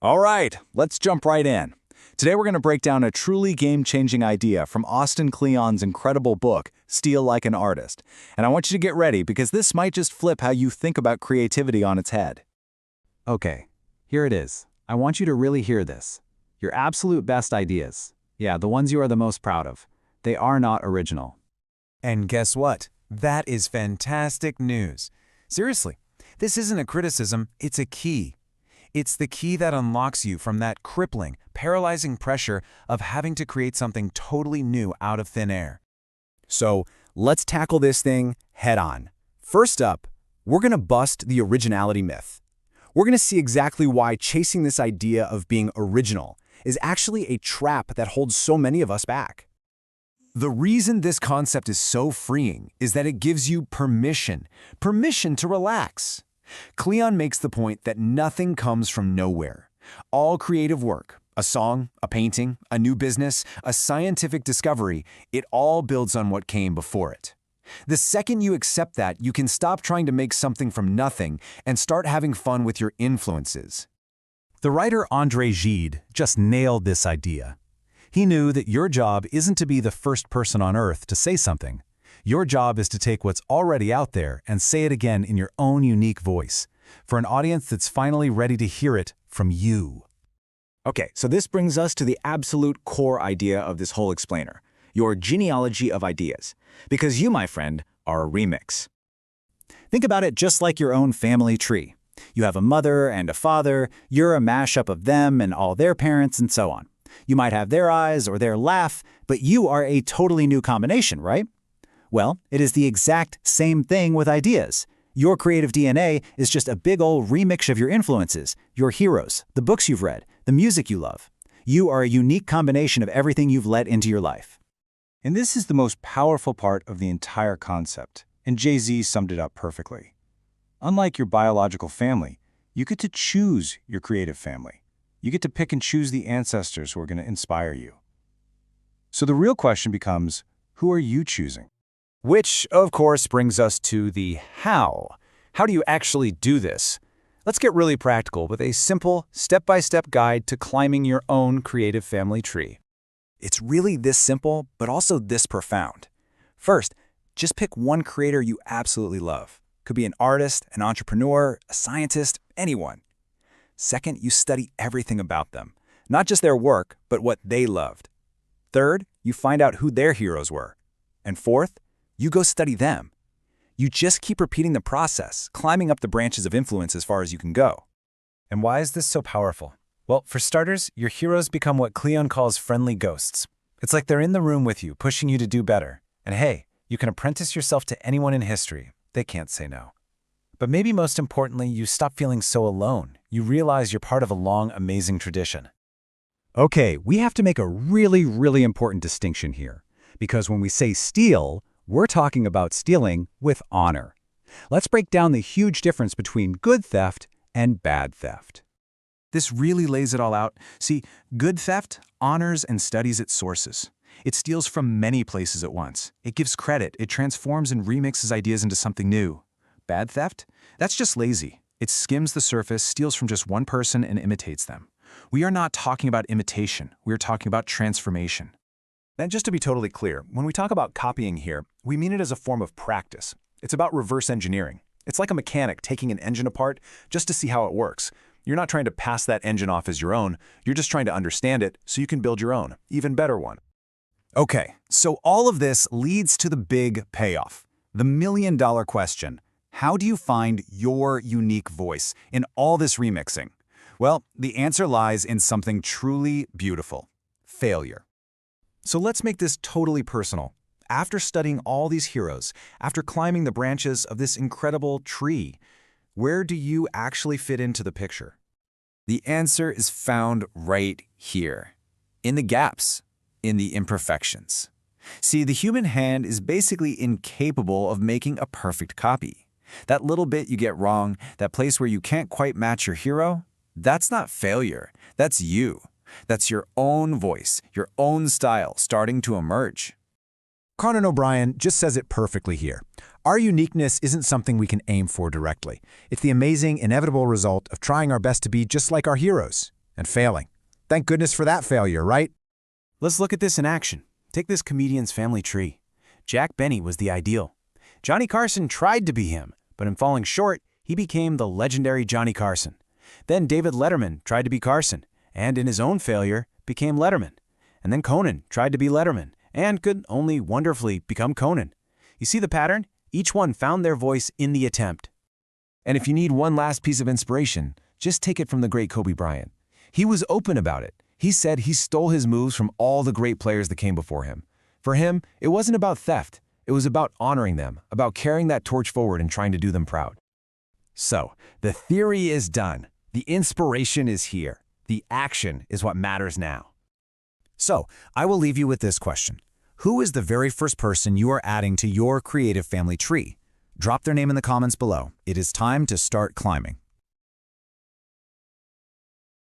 All right, let's jump right in. Today we're going to break down a truly game-changing idea from Austin Kleon's incredible book, Steal Like an Artist. And I want you to get ready because this might just flip how you think about creativity on its head. Okay, here it is. I want you to really hear this. Your absolute best ideas. Yeah, the ones you are the most proud of. They are not original. And guess what? That is fantastic news. Seriously, this isn't a criticism, it's a key. It's the key that unlocks you from that crippling, paralyzing pressure of having to create something totally new out of thin air. So let's tackle this thing head on. First up, we're going to bust the originality myth. We're going to see exactly why chasing this idea of being original is actually a trap that holds so many of us back. The reason this concept is so freeing is that it gives you permission to relax. Kleon makes the point that nothing comes from nowhere. All creative work, a song, a painting, a new business, a scientific discovery, it all builds on what came before it. The second you accept that, you can stop trying to make something from nothing and start having fun with your influences. The writer André Gide just nailed this idea. He knew that your job isn't to be the first person on Earth to say something. Your job is to take what's already out there and say it again in your own unique voice, for an audience that's finally ready to hear it from you. Okay, so this brings us to the absolute core idea of this whole explainer, your genealogy of ideas. Because you, my friend, are a remix. Think about it just like your own family tree. You have a mother and a father, you're a mashup of them and all their parents and so on. You might have their eyes or their laugh, but you are a totally new combination, right? Well, it is the exact same thing with ideas. Your creative DNA is just a big old remix of your influences, your heroes, the books you've read, the music you love. You are a unique combination of everything you've let into your life. And this is the most powerful part of the entire concept, and Jay-Z summed it up perfectly. Unlike your biological family, you get to choose your creative family. You get to pick and choose the ancestors who are going to inspire you. So the real question becomes, who are you choosing? Which, of course, brings us to the how. How do you actually do this? Let's get really practical with a simple, step-by-step guide to climbing your own creative family tree. It's really this simple, but also this profound. First, just pick one creator you absolutely love. Could be an artist, an entrepreneur, a scientist, anyone. Second, you study everything about them. Not just their work, but what they loved. Third, you find out who their heroes were. And fourth, you go study them. You just keep repeating the process, climbing up the branches of influence as far as you can go. And why is this so powerful? Well, for starters, your heroes become what Kleon calls friendly ghosts. It's like they're in the room with you, pushing you to do better. And hey, you can apprentice yourself to anyone in history. They can't say no. But maybe most importantly, you stop feeling so alone. You realize you're part of a long, amazing tradition. Okay, we have to make a really important distinction here, because when we say steal, we're talking about stealing with honor. Let's break down the huge difference between good theft and bad theft. This really lays it all out. See, good theft honors and studies its sources. It steals from many places at once. It gives credit, it transforms and remixes ideas into something new. Bad theft? That's just lazy. It skims the surface, steals from just one person, and imitates them. We are not talking about imitation, we are talking about transformation. And just to be totally clear, when we talk about copying here, we mean it as a form of practice. It's about reverse engineering. It's like a mechanic taking an engine apart just to see how it works. You're not trying to pass that engine off as your own, you're just trying to understand it so you can build your own, even better one. Okay, so all of this leads to the big payoff. The million-dollar question. How do you find your unique voice in all this remixing? Well, the answer lies in something truly beautiful. Failure. So let's make this totally personal. After studying all these heroes, after climbing the branches of this incredible tree, where do you actually fit into the picture? The answer is found right here, in the gaps, in the imperfections. See, the human hand is basically incapable of making a perfect copy. That little bit you get wrong, that place where you can't quite match your hero, that's not failure, that's you. That's your own voice, your own style starting to emerge. Conan O'Brien just says it perfectly here. Our uniqueness isn't something we can aim for directly. It's the amazing, inevitable result of trying our best to be just like our heroes. and failing. Thank goodness for that failure, right? Let's look at this in action. Take this comedian's family tree. Jack Benny was the ideal. Johnny Carson tried to be him, but in falling short, he became the legendary Johnny Carson. Then David Letterman tried to be Carson, and in his own failure, became Letterman. And then Conan tried to be Letterman, and could only wonderfully become Conan. You see the pattern? Each one found their voice in the attempt. And if you need one last piece of inspiration, just take it from the great Kobe Bryant. He was open about it. He said he stole his moves from all the great players that came before him. For him, it wasn't about theft. It was about honoring them, about carrying that torch forward and trying to do them proud. So, the theory is done. The inspiration is here. The action is what matters now. So, I will leave you with this question. Who is the very first person you are adding to your creative family tree? Drop their name in the comments below. It is time to start climbing.